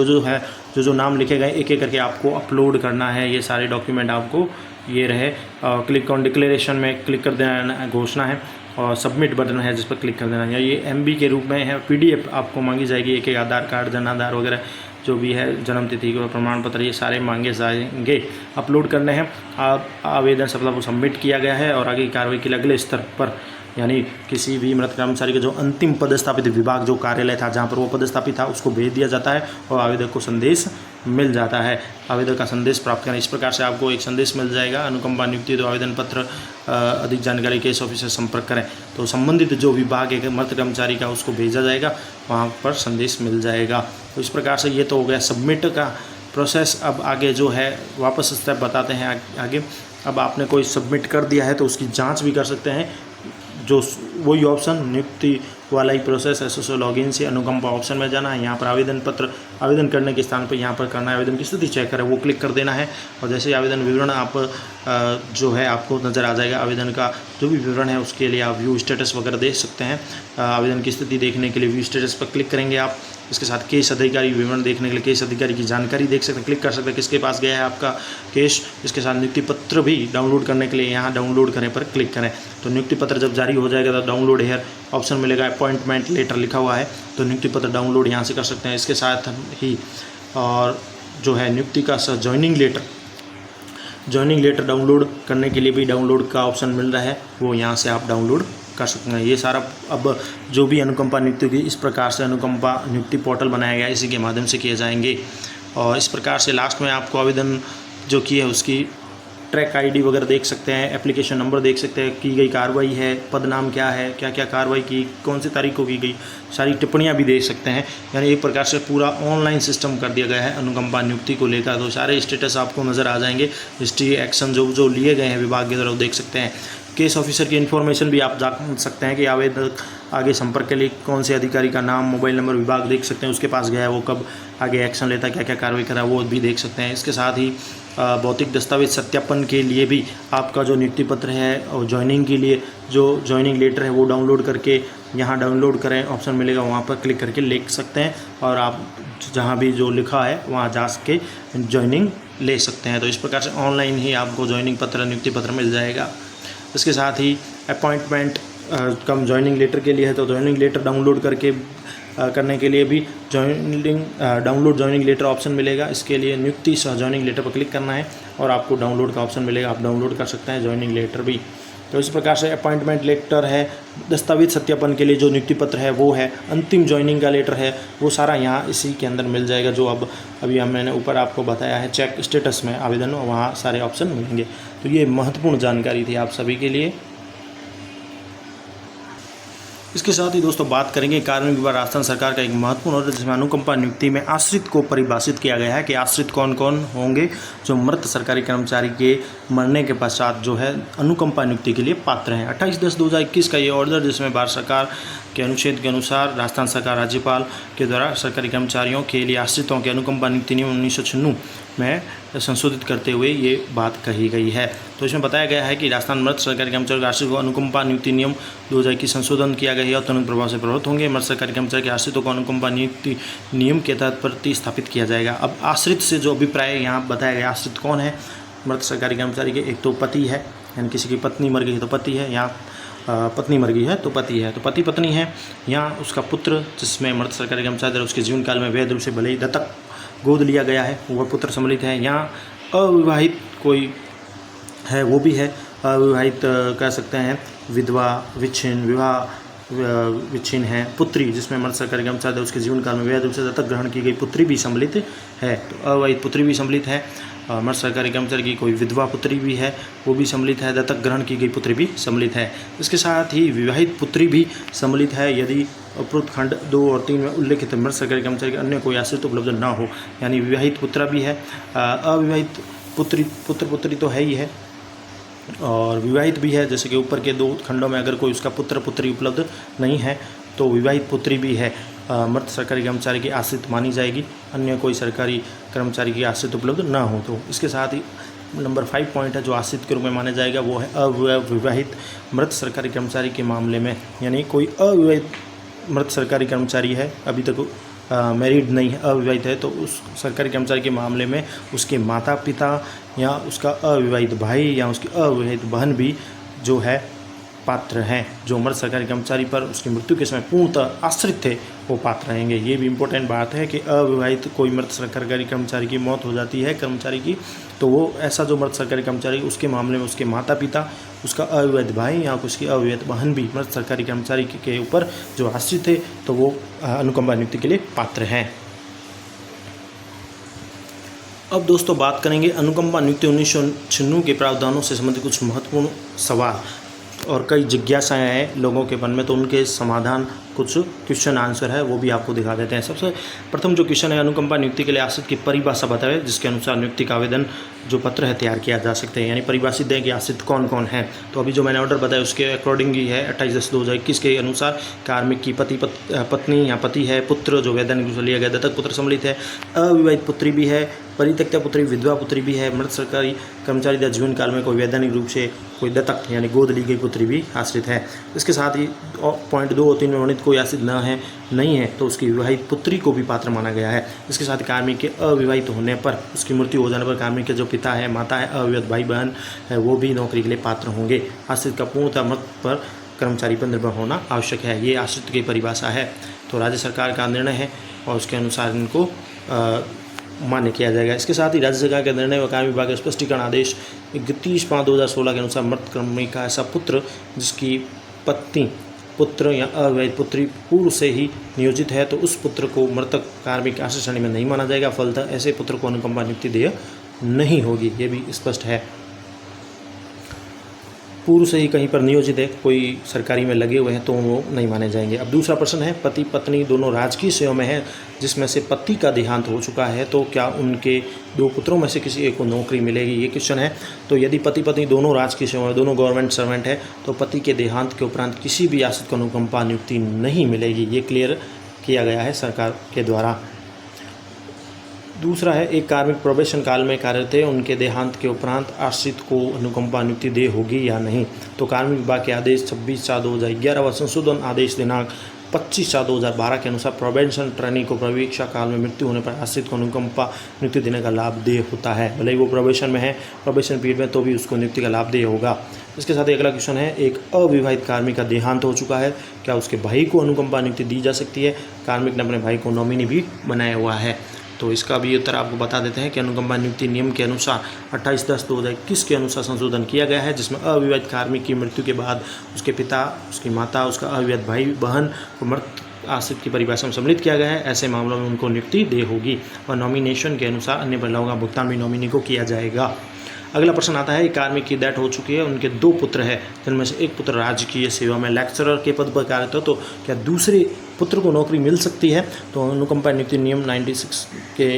जो नाम लिखे गए एक एक करके आपको अपलोड करना है। ये सारे डॉक्यूमेंट आपको ये रहे। क्लिक ऑन डिक्लेरेशन में क्लिक कर देना, घोषणा है, और सबमिट बटन है जिस पर क्लिक कर देना। या ये MB के रूप में है, PDF आपको मांगी जाएगी, एक आधार कार्ड, जन आधार वगैरह जो भी है, जन्म तिथि का प्रमाण पत्र, ये सारे मांगे जाएंगे, अपलोड करने हैं। आप आवेदन सफलतापूर्वक सबमिट किया गया है और आगे की कार्रवाई के लिए अगले स्तर पर, यानी किसी भी मृत कर्मचारी का जो अंतिम पदस्थापित विभाग जो कार्यालय था जहाँ पर वो पदस्थापित था उसको भेज दिया जाता है और आवेदक को संदेश मिल जाता है। आवेदक का संदेश प्राप्त करें, इस प्रकार से आपको एक संदेश मिल जाएगा। अनुकंपा नियुक्ति तो आवेदन पत्र, अधिक जानकारी केस ऑफिसर संपर्क करें, तो संबंधित जो विभाग है मृत कर्मचारी का उसको भेजा जाएगा, वहाँ पर संदेश मिल जाएगा। तो इस प्रकार से ये तो हो गया सबमिट का प्रोसेस। अब आगे जो है वापस स्टेप बताते हैं आगे। अब आपने कोई सबमिट कर दिया है तो उसकी जाँच भी कर सकते हैं, जो वही ऑप्शन नियुक्ति वाला ही प्रोसेस, SSO लॉगिन से अनुकंपा ऑप्शन में जाना है। यहाँ पर आवेदन पत्र आवेदन करने के स्थान पर यहाँ पर करना है, आवेदन की स्थिति चेक करें, वो क्लिक कर देना है। और जैसे ही आवेदन विवरण आप जो है आपको नज़र आ जाएगा, आवेदन का जो भी विवरण है उसके लिए आप व्यू स्टेटस वगैरह देख सकते हैं। आवेदन की स्थिति देखने के लिए व्यू स्टेटस पर क्लिक करेंगे आप। इसके साथ केस अधिकारी विवरण देखने के लिए केस अधिकारी की जानकारी देख सकते हैं, क्लिक कर सकते हैं किसके पास गया है आपका केस। इसके साथ नियुक्ति पत्र भी डाउनलोड करने के लिए यहाँ डाउनलोड करें पर क्लिक करें। तो नियुक्ति पत्र जब जारी हो जाएगा तो डाउनलोड हेयर ऑप्शन मिलेगा, अपॉइंटमेंट लेटर लिखा हुआ है, तो नियुक्ति पत्र डाउनलोड यहाँ से कर सकते हैं। इसके साथ ही और जो है नियुक्ति का जॉइनिंग लेटर डाउनलोड करने के लिए भी डाउनलोड का ऑप्शन मिल रहा है, वो यहाँ से आप डाउनलोड कर सकते हैं। ये सारा अब जो भी अनुकंपा नियुक्ति की इस प्रकार से अनुकंपा नियुक्ति पोर्टल बनाया गया है, इसी के माध्यम से किए जाएंगे। और इस प्रकार से लास्ट में आपको आवेदन जो की है उसकी ट्रैक ID वगैरह देख सकते हैं, एप्लीकेशन नंबर देख सकते हैं, की गई कार्रवाई है, पद नाम क्या है, क्या क्या कार्रवाई की, कौन सी तारीख को की गई, सारी टिप्पणियां भी देख सकते हैं। यानी एक प्रकार से पूरा ऑनलाइन सिस्टम कर दिया गया है अनुकंपा नियुक्ति को लेकर। तो सारे स्टेटस आपको नज़र आ जाएंगे, हिस्ट्री एक्शन जो लिए गए हैं विभाग की तरफ देख सकते हैं। केस ऑफिसर की इन्फॉर्मेशन भी आप जान सकते हैं कि आवेदक आगे संपर्क के लिए कौन से अधिकारी का नाम, मोबाइल नंबर, विभाग देख सकते हैं, उसके पास गया है वो कब आगे एक्शन लेता है, क्या क्या कार्रवाई करा वो भी देख सकते हैं। इसके साथ ही भौतिक दस्तावेज सत्यापन के लिए भी आपका जो नियुक्ति पत्र है और ज्वाइनिंग के लिए जो ज्वाइनिंग लेटर है वो डाउनलोड करके यहाँ डाउनलोड करें ऑप्शन मिलेगा, वहाँ पर क्लिक करके लिख सकते हैं और आप जहाँ भी जो लिखा है वहाँ जा के ज्वाइनिंग ले सकते हैं। तो इस प्रकार से ऑनलाइन ही आपको ज्वाइनिंग पत्र, नियुक्ति पत्र मिल जाएगा। इसके साथ ही अपॉइंटमेंट कम ज्वाइनिंग लेटर के लिए है तो ज्वाइनिंग लेटर डाउनलोड करने के लिए भी डाउनलोड ज्वाइनिंग लेटर ऑप्शन मिलेगा। इसके लिए नियुक्ति सह ज्वाइनिंग लेटर पर क्लिक करना है और आपको डाउनलोड का ऑप्शन मिलेगा, आप डाउनलोड कर सकते हैं ज्वाइनिंग लेटर भी। तो इस प्रकार से अपॉइंटमेंट लेटर है, दस्तावेज सत्यापन के लिए जो नियुक्ति पत्र है वो है, अंतिम ज्वाइनिंग का लेटर है, वो सारा यहाँ इसी के अंदर मिल जाएगा। जो अभी मैंने ऊपर आपको बताया है चेक स्टेटस में आवेदन, वहाँ सारे ऑप्शन मिलेंगे। तो ये महत्वपूर्ण जानकारी थी आप सभी के लिए। इसके साथ ही दोस्तों बात करेंगे कार्मिक विभाग राजस्थान सरकार का एक महत्वपूर्ण ऑर्डर जिसमें अनुकंपा नियुक्ति में आश्रित को परिभाषित किया गया है कि आश्रित कौन कौन होंगे जो मृत सरकारी कर्मचारी के मरने के पश्चात जो है अनुकंपा नियुक्ति के लिए पात्र हैं। 28/10/2021 का ये ऑर्डर जिसमें भारत सरकार के अनुच्छेद के अनुसार राजस्थान सरकार राज्यपाल के द्वारा सरकारी कर्मचारियों के लिए आश्रितों के अनुकंपा नियुक्ति नियम 1996 में संशोधित करते हुए ये बात कही गई है। तो इसमें बताया गया है कि राजस्थान मृत सरकारी कर्मचारी के आश्रित को अनुकंपा नियुक्ति नियम 2021 संशोधन किया गया है और तुरंत प्रभाव से प्रभावित होंगे। मृत सरकारी कर्मचारी के आश्रितों को अनुकंपा नियुक्ति नियम के तहत प्रतिस्थापित किया जाएगा। अब आश्रित से जो अभिप्राय यहाँ बताया गया, आश्रित कौन है मृत सरकारी कर्मचारी के, एक तो पति है, यानी किसी की पत्नी मर गई है तो पति है, यहाँ पत्नी मर गई है तो पति है, तो पति पत्नी है, यहाँ उसका पुत्र जिसमें मृत सरकारी कर्मचारी उसके जीवन काल में वैध रूप से भले ही दत्तक गोद लिया गया है वह पुत्र सम्मिलित है। यहाँ अविवाहित कोई है वो भी है, अविवाहित कह सकते हैं, विधवा, विच्छिन्न, विवाह विच्छिन्न है, पुत्री जिसमें मृत सरकारी कर्मचारी उसके जीवन काल में वैध रूप से दत्तक ग्रहण की गई पुत्री भी सम्मिलित है, तो अविवाहित पुत्री भी सम्मिलित है। मृत सरकारी कर्मचारी की कोई विधवा पुत्री भी है वो भी सम्मिलित है, दत्तक ग्रहण की गई पुत्री भी सम्मिलित है। इसके साथ ही विवाहित पुत्री भी सम्मिलित है यदि उपरोक्त खंड 2 और 3 में उल्लेखित मृत सरकारी कर्मचारी के अन्य कोई आश्रित उपलब्ध न हो, यानी विवाहित पुत्रा भी है, अविवाहित पुत्री तो है ही है और विवाहित भी है। जैसे कि ऊपर के 2 खंडों में अगर कोई उसका पुत्र पुत्री उपलब्ध नहीं है तो विवाहित पुत्री भी है, मृत सरकारी कर्मचारी की आश्रित मानी जाएगी, अन्य कोई सरकारी कर्मचारी की आश्रित उपलब्ध ना हो तो। इसके साथ ही नंबर 5 पॉइंट है जो आश्रित के रूप में माना जाएगा वो है अविवाहित मृत सरकारी कर्मचारी के मामले में, यानी कोई अविवाहित मृत सरकारी कर्मचारी है, अभी तक मैरिड नहीं है, अविवाहित है, तो उस सरकारी कर्मचारी के मामले में उसके माता पिता या उसका अविवाहित भाई या उसकी अविवाहित बहन भी जो है पात्र हैं। जो मृत सरकारी कर्मचारी पर उसकी मृत्यु के समय पूर्णतः आश्रित थे वो पात्र रहेंगे। ये भी इम्पोर्टेंट बात है कि अविवाहित कोई मृत सरकारी कर्मचारी की मौत हो जाती है कर्मचारी की, तो वो ऐसा जो मृत सरकारी कर्मचारी उसके मामले में उसके माता पिता, उसका अविवाहित भाई या उसकी अविवाहित बहन भी मृत सरकारी कर्मचारी के ऊपर जो आश्रित थे तो वो अनुकंपा नियुक्ति के लिए पात्र हैं। अब दोस्तों बात करेंगे अनुकंपा नियुक्ति 1996 के प्रावधानों से संबंधित कुछ महत्वपूर्ण सवाल और कई जिज्ञासाएं हैं लोगों के मन में, तो उनके समाधान कुछ क्वेश्चन आंसर है वो भी आपको दिखा देते हैं। सबसे प्रथम जो क्वेश्चन है, अनुकंपा नियुक्ति के लिए आश्रित की परिभाषा बताए जिसके अनुसार नियुक्ति का आवेदन जो पत्र है तैयार किया जा सकते हैं, यानी परिभाषित दें कि आश्रित कौन कौन है। तो अभी जो मैंने ऑर्डर बताया उसके अकॉर्डिंग ही है 28/10/2021 के अनुसार कार्मिक की पत्नी या पति है, पुत्र जो वैधानिक रूप से लिया गया, दत्तक पुत्र सम्मिलित है, अविवाहित पुत्री भी है, परित्यक्ता पुत्री विधवा पुत्री भी है, मृत सरकारी कर्मचारी का जीवन काल में कोई वैधानिक रूप से कोई दत्तक यानी गोद ली गई पुत्री भी आश्रित है। इसके साथ ही पॉइंट 2 और 3 में वर्णित कोई आश्रित नहीं है तो उसकी विवाहित पुत्री को भी पात्र माना गया है। इसके साथ कार्मिक के अविवाहित होने पर उसकी मृत्यु हो जाने पर कार्मिक के जो पिता है, माता है, अविवाहित भाई बहन है वो भी नौकरी के लिए पात्र होंगे। आश्रित का पूर्णतः मृत पर कर्मचारी पर निर्भर होना आवश्यक है, ये आश्रित की परिभाषा है। तो राज्य सरकार का निर्णय है और उसके अनुसार इनको मान्य किया जाएगा। इसके साथ ही राज्य सरकार के निर्णय व कार्य विभाग के स्पष्टीकरण आदेश 31/5/2016 के अनुसार मृत कर्मिक का ऐसा पुत्र जिसकी पत्नी पुत्र या अविवाहित पुत्री पूर्व से ही नियोजित है तो उस पुत्र को मृतक कार्मिक आश्रित श्रेणी में नहीं माना जाएगा, फलतः ऐसे पुत्र को अनुकंपा नियुक्ति देय नहीं होगी, ये भी स्पष्ट है। पूर्व से ही कहीं पर नियोजित है, कोई सरकारी में लगे हुए हैं तो वो नहीं माने जाएंगे। अब दूसरा प्रश्न है, पति पत्नी दोनों राजकीय सेवा में हैं जिसमें से पति का देहांत हो चुका है तो क्या उनके 2 पुत्रों में से किसी एक को नौकरी मिलेगी, ये क्वेश्चन है। तो यदि पति पत्नी दोनों राजकीय सेवा में, दोनों गवर्नमेंट सर्वेंट है तो पति के देहांत के उपरांत किसी भी आश्रित को अनुकंपा नियुक्ति नहीं मिलेगी, ये क्लियर किया गया है सरकार के द्वारा। दूसरा है, एक कार्मिक प्रोबेशन काल में कार्यरत है, उनके देहांत के उपरांत आश्रित को अनुकंपा नियुक्ति दे होगी या नहीं। तो कार्मिक विभाग के आदेश 26/4/2011 व संशोधन आदेश दिनांक 25/4/2012 के अनुसार प्रोबेशन ट्रेनी को प्रवीक्षा काल में मृत्यु होने पर आश्रित को अनुकंपा नियुक्ति देने का लाभ देय होता है, भले ही वो प्रोबेशन में है, प्रोबेशन पीरियड में, तो भी उसको नियुक्ति का लाभ देय होगा। इसके साथ ही अगला क्वेश्चन है, एक अविवाहित कार्मिक का देहांत हो चुका है, क्या उसके भाई को अनुकंपा नियुक्ति दी जा सकती है। कार्मिक ने अपने भाई को नॉमिनी भी बनाया हुआ है, तो इसका भी उत्तर आपको बता देते हैं कि अनुकंपा नियुक्ति नियम के अनुसार 28/10/2021 के अनुसार संशोधन किया गया है जिसमें अविवाहित कार्मिक की मृत्यु के बाद उसके पिता, उसकी माता, उसका अविवाहित भाई बहन को मृत आश्रित की परिभाषा में सम्मिलित किया गया है। ऐसे मामलों में उनको नियुक्ति देय होगी और नॉमिनेशन के अनुसार अन्य बदलावों का भुगतान भी नॉमिनी को किया जाएगा। अगला प्रश्न आता है, कार्मिक की डेथ हो चुकी है, उनके 2 पुत्र हैं जिनमें से एक पुत्र राजकीय सेवा में लेक्चरर के पद पर कार्यरत हो तो क्या दूसरे पुत्र को नौकरी मिल सकती है। तो अनुकंपा नियुक्ति नियम 96 के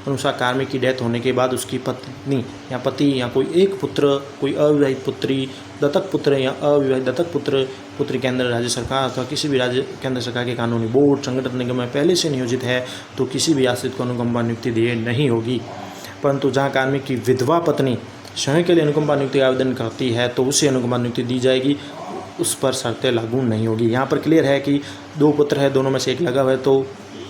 अनुसार कार्मिक की डेथ होने के बाद उसकी पत्नी या पति या कोई एक पुत्र, कोई अविवाहित पुत्री, दत्तक पुत्र या अविवाहित दत्तक पुत्री केंद्र राज्य सरकार अथवा किसी भी राज्य केंद्र सरकार के कानूनी बोर्ड, संगठन, निगम में पहले से नियोजित है तो किसी भी आश्रित को अनुकंपा नियुक्ति देय नहीं होगी। परंतु जहाँ कार्मिक की विधवा पत्नी स्वयं के लिए अनुकंपा नियुक्ति का आवेदन करती है तो उसे अनुकंपा नियुक्ति दी जाएगी, उस पर शर्तें लागू नहीं होगी। यहाँ पर क्लियर है कि 2 पुत्र है, दोनों में से एक लगा हुआ है तो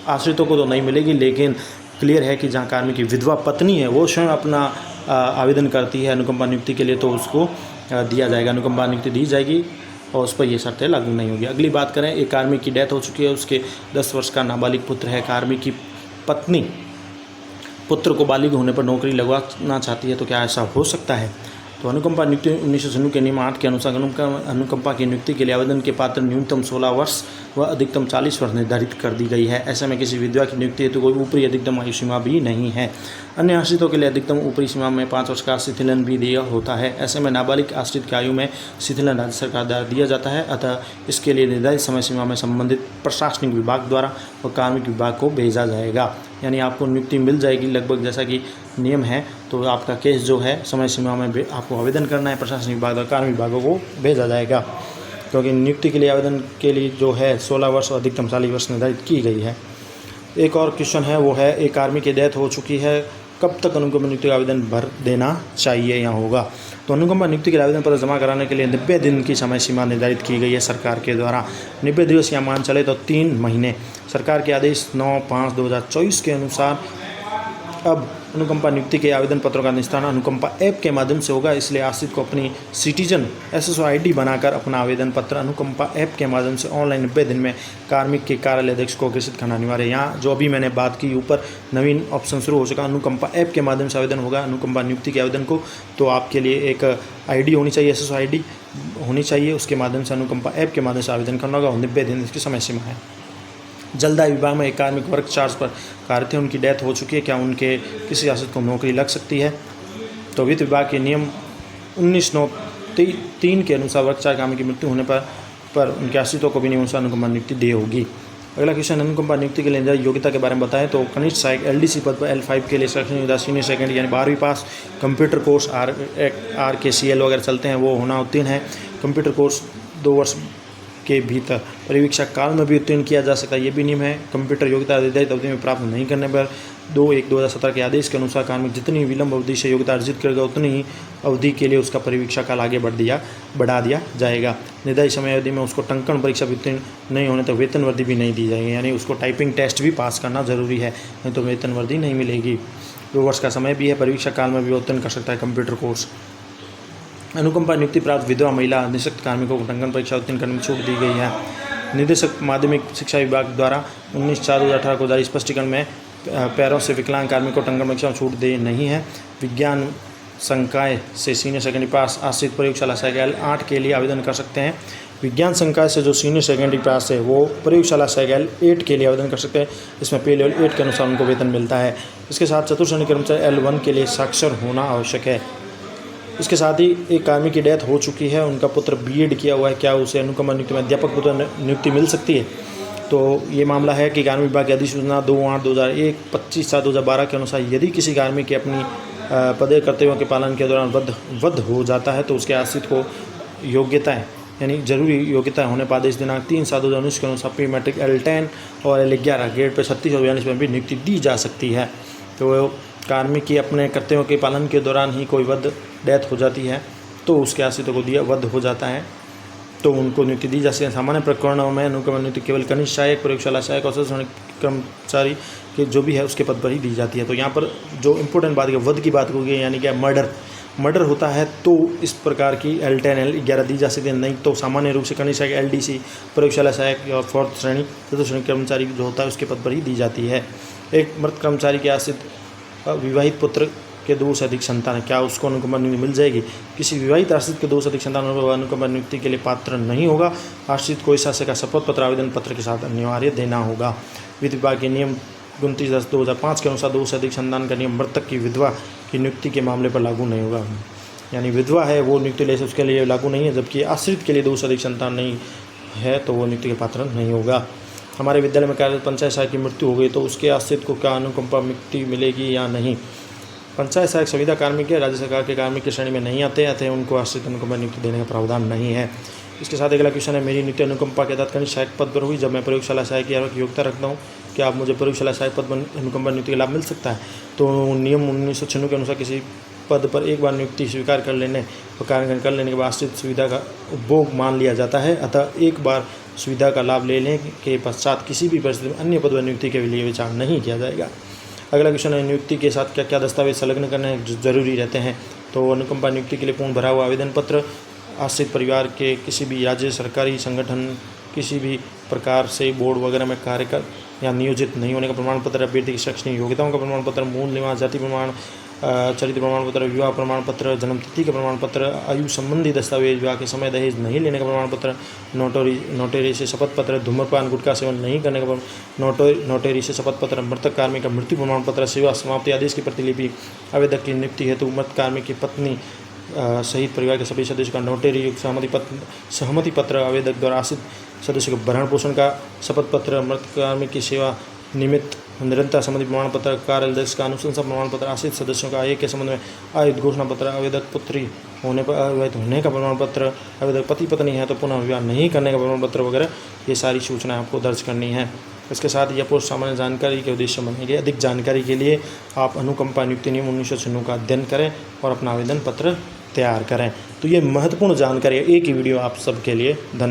आश्रितों को तो नहीं मिलेगी, लेकिन क्लियर है कि जहाँ कार्मिक की विधवा पत्नी है वो स्वयं अपना आवेदन करती है अनुकंपा नियुक्ति के लिए तो उसको दिया जाएगा, अनुकंपा नियुक्ति दी जाएगी और उस पर ये शर्तें लागू नहीं होगी। अगली बात करें, एक कार्मिक की डेथ हो चुकी है, उसके 10 वर्ष का नाबालिग पुत्र है, कार्मिक की पत्नी पुत्र को बालिग होने पर नौकरी लगवाना चाहती है तो क्या ऐसा हो सकता है। तो अनुकंपा नियुक्ति 1996 के नियम 8 के अनुसार अनुकंपा की नियुक्ति के लिए आवेदन के पात्र न्यूनतम 16 वर्ष व अधिकतम 40 वर्ष निर्धारित कर दी गई है। ऐसे में किसी विधवा की नियुक्ति हेतु कोई ऊपरी अधिकतम आयु सीमा भी नहीं है। अन्य आश्रितों के लिए अधिकतम ऊपरी सीमा में 5 वर्ष का शिथिलन भी दिया होता है। ऐसे में नाबालिग आश्रित की आयु में शिथिलन राज्य सरकार द्वारा दिया जाता है, अतः इसके लिए निर्धारित समय सीमा में संबंधित प्रशासनिक विभाग द्वारा व कार्मिक विभाग को भेजा जाएगा। यानी आपको नियुक्ति मिल जाएगी लगभग जैसा कि नियम है। तो आपका केस जो है समय सीमा में आपको आवेदन करना है, प्रशासनिक विभाग और कार्मिक विभागों को भेजा जाएगा, क्योंकि नियुक्ति के लिए आवेदन के लिए जो है 16 वर्ष और अधिकतम 40 वर्ष निर्धारित की गई है। एक और क्वेश्चन है, वो है एक आर्मी की डेथ हो चुकी है, कब तक अनुकंपा नियुक्ति का आवेदन भर देना चाहिए या होगा। तो अनुकंपा नियुक्ति के आवेदन पत्र जमा कराने के लिए 90 दिन की समय सीमा निर्धारित की गई है सरकार के द्वारा। 90 दिवस या मान चले तो 3 महीने। सरकार के आदेश 9/5/2024 के अनुसार अब अनुकंपा नियुक्ति के आवेदन पत्रों का निस्तारण अनुकंपा ऐप के माध्यम से होगा। इसलिए आश्रित को अपनी सिटीजन SSO ID बनाकर अपना आवेदन पत्र अनुकंपा ऐप के माध्यम से ऑनलाइन 90 दिन में कार्मिक के कार्यालय अध्यक्ष को अग्रेसित करना अनिवार्य है। यहाँ जो अभी मैंने बात की ऊपर नवीन ऑप्शन शुरू हो चुका, अनुकंपा ऐप के माध्यम से आवेदन होगा अनुकंपा नियुक्ति के आवेदन को। तो आपके लिए एक ID होनी चाहिए, SSO ID होनी चाहिए, उसके माध्यम से अनुकंपा ऐप के माध्यम से आवेदन करना होगा। 90 दिन इसकी समय सीमा है। जलदाय विभाग में एक कार्मिक वर्ग चार्ज पर कार्य थे, उनकी डेथ हो चुकी है, क्या उनके किसी आश्रित को नौकरी लग सकती है। तो वित्त विभाग के नियम 19/9/3 के अनुसार वर्ग चार्ज कार्मिक की मृत्यु होने पर उनके आश्रितों को भी नियमानुसार अनुकंपा नियुक्ति दी होगी। अगला क्वेश्चन, अनुकंपा नियुक्ति के लिए योग्यता के बारे में बताएं। तो कनिष्ठ सहायक LDC पद पर L5 के लिए शैक्षणिक योग्यता सीनियर सेकेंडरी यानी 12वीं पास, कंप्यूटर कोर्स RKCL वगैरह चलते हैं वो होना उत्तीर्ण है। कंप्यूटर कोर्स 2 वर्ष के भीतर परीक्षा काल में भी उत्तीर्ण किया जा सकता है, ये भी नियम है। कंप्यूटर योग्यता निर्धारित अवधि में प्राप्त नहीं करने पर 2/1/2017 के आदेश के अनुसार कार्मिक जितनी विलंब अवधि से योग्यता अर्जित करेगा उतनी ही अवधि के लिए उसका परीक्षा काल आगे बढ़ा दिया जाएगा। निर्धारित समय अवधि में उसको टंकण परीक्षा भी उत्तीर्ण नहीं होने तो वेतन वृद्धि भी नहीं दी जाएगी, यानी उसको टाइपिंग टेस्ट भी पास करना जरूरी है, नहीं तो वेतन वृद्धि नहीं मिलेगी। 2 वर्ष का समय भी है, परीक्षा काल में भी उत्तीर्ण कर सकता है कंप्यूटर कोर्स। अनुकंपा नियुक्ति प्राप्त विधवा महिला निःशक्त कार्मिकों को टंकण परीक्षा उत्तीर्ण करने में छूट दी गई है। निदेशक माध्यमिक शिक्षा विभाग द्वारा 19/4/2018 को जारी स्पष्टीकरण में पैरों से विकलांग कार्मिकों को टंकण परीक्षा में छूट दे नहीं है। विज्ञान संकाय से सीनियर सेकेंडरी पास आश्रित प्रयोगशाला सहायक L8 के लिए आवेदन कर सकते हैं। विज्ञान संकाय से जो सीनियर सेकेंडरी पास है वो प्रयोगशाला सहायक L8 के लिए आवेदन कर सकते हैं। इसमें पे लेवल 8 के अनुसार उनको वेतन मिलता है। इसके साथ चतुर्थ श्रेणी कर्मचारी L1 के लिए साक्षर होना आवश्यक है। इसके साथ ही एक कार्मिक की डेथ हो चुकी है, उनका पुत्र B.Ed किया हुआ है, क्या उसे अनुकंपा नियुक्ति में अध्यापक पुत्र नियुक्ति मिल सकती है। तो ये मामला है कि कार्मिक विभाग की अधिसूचना 2/8/2001 25/7/2012 के अनुसार यदि किसी कार्मिक की अपनी पदेय कर्तव्यों के पालन के दौरान वध हो जाता है तो उसके आश्रित को योग्यताएं यानी जरूरी योग्यता होने पर आदेश दिनांक 3/7/2019 के अनुसार प्री मैट्रिक L10 और L11 ग्रेड पर 36 और 42 में भी नियुक्ति दी जा सकती है। तो कार्मिक की अपने कर्तव्यों के पालन के दौरान ही कोई डेथ हो जाती है तो उसके आश्रितों को वध हो जाता है तो उनको नियुक्ति दी जा सकती है। सामान्य प्रकरणों में अनुकंपा नियुक्ति केवल कनिष्ठ सहायक, प्रयोगशाला सहायक और चतुर्थ श्रेणी कर्मचारी के जो भी है उसके पद पर ही दी जाती है। तो यहाँ पर जो इम्पोर्टेंट बात है वध की बात होगी, यानी कि मर्डर होता है तो इस प्रकार की L10 L11 दी जा सकती है, नहीं तो सामान्य रूप से कनिष्ठ सहायक LDC, प्रयोगशाला सहायक और फोर्थ श्रेणी चतुर्थ श्रेणी कर्मचारी जो होता है उसके पद पर ही दी जाती है। एक मृत कर्मचारी के आश्रित विवाहित पुत्र के 2 से अधिक संतान है, क्या उसको अनुकंपा नियुक्ति मिल जाएगी। किसी विवाहित आश्रित के 2 से अधिक संतान अनुकंपा नियुक्ति के लिए पात्र नहीं होगा। आश्रित को इस शासन का शपथ पत्र आवेदन पत्र के साथ अनिवार्य देना होगा। वित्त विभाग के नियम 29/10/2005 के अनुसार 2 से अधिक संतान का नियम मृतक की विधवा की नियुक्ति के मामले पर लागू नहीं होगा। यानी विधवा है वो नियुक्ति ले उसके लिए लागू नहीं है, जबकि आश्रित के लिए 2 से अधिक संतान नहीं है तो वो नियुक्ति के पात्र नहीं होगा। हमारे विद्यालय में कार्यरत पंचायत सहायक की मृत्यु हो गई तो उसके आश्रित को क्या अनुकंपा नियुक्ति मिलेगी या नहीं। पंचायत सहायक संविदा कार्मिक है, राज्य सरकार के कार्मिक की श्रेणी में नहीं आते उनको आश्रित अनुकंपा नियुक्ति देने का प्रावधान नहीं है। इसके साथ अगला क्वेश्चन है, मेरी नियुक्ति अनुकंपा के तहत कनिष्ठ सहायक पद पर हुई जब मैं प्रयोगशाला सहायक की योग्यता रखता हूँ, क्या आप मुझे प्रयोगशाला सहायक पद पर अनुकंपा नियुक्ति का लाभ मिल सकता है। तो नियम 1996 के अनुसार किसी पद पर एक बार नियुक्ति स्वीकार कर लेने और कार्यान्वयन कर लेने के बाद आश्रित सुविधा का उपभोग मान लिया जाता है, अतः एक बार सुविधा का लाभ लेने के पश्चात किसी भी परिस्थिति में अन्य पद पर नियुक्ति के लिए विचार नहीं किया जाएगा। अगला क्वेश्चन है, नियुक्ति के साथ क्या क्या दस्तावेज संलग्न करने जरूरी रहते हैं। तो अनुकंपा नियुक्ति के लिए पूर्ण भरा हुआ आवेदन पत्र, आश्रित परिवार के किसी भी राज्य सरकारी संगठन किसी भी प्रकार से बोर्ड वगैरह में कार्य कर या नियोजित नहीं होने का प्रमाण पत्र, अभ्यर्थी की शैक्षणिक योग्यताओं का प्रमाण पत्र, मूल निवास जाति प्रमाण, चरित्र प्रमाण पत्र, विवाह प्रमाण पत्र, जन्मतिथि का प्रमाण पत्र, आयु संबंधी दस्तावेज, विवाह के समय दहेज नहीं लेने का प्रमाण पत्र, नोटरी से शपथ पत्र, धूम्रपान गुटखा सेवन नहीं करने का नोटरी से शपथ पत्र, मृतक कार्मिक का मृत्यु प्रमाण पत्र, सेवा समाप्ति आदेश की प्रतिलिपि, आवेदक की नियुक्ति हेतु मृत कार्मिक की पत्नी सहित परिवार के सभी सदस्यों का नोटरी युक्त सहमति पत्र, आवेदक द्वारा आश्रित सदस्यों के भरण पोषण का शपथ पत्र, मृत कार्मिक की सेवा निमित्त निरंतर संबंधी प्रमाण पत्र, कार्याध्यक्ष का अनुशंसा प्रमाण पत्र, आश्रित सदस्यों का आय के संबंध में आय घोषणा पत्र, आवेदक पुत्री होने पर अविवाहित होने का प्रमाण पत्र, आवेदक पति पत्नी है तो पुनः विवाह नहीं करने का प्रमाण पत्र वगैरह, ये सारी सूचनाएं आपको दर्ज करनी है। इसके साथ यह पोस्ट सामान्य जानकारी के उद्देश्य से बनाई गई। अधिक जानकारी के लिए आप अनुकंपा नियुक्ति नियम 1996 का अध्ययन करें और अपना आवेदन पत्र तैयार करें। तो ये महत्वपूर्ण जानकारी है, एक ही वीडियो आप सबके लिए। धन्यवाद।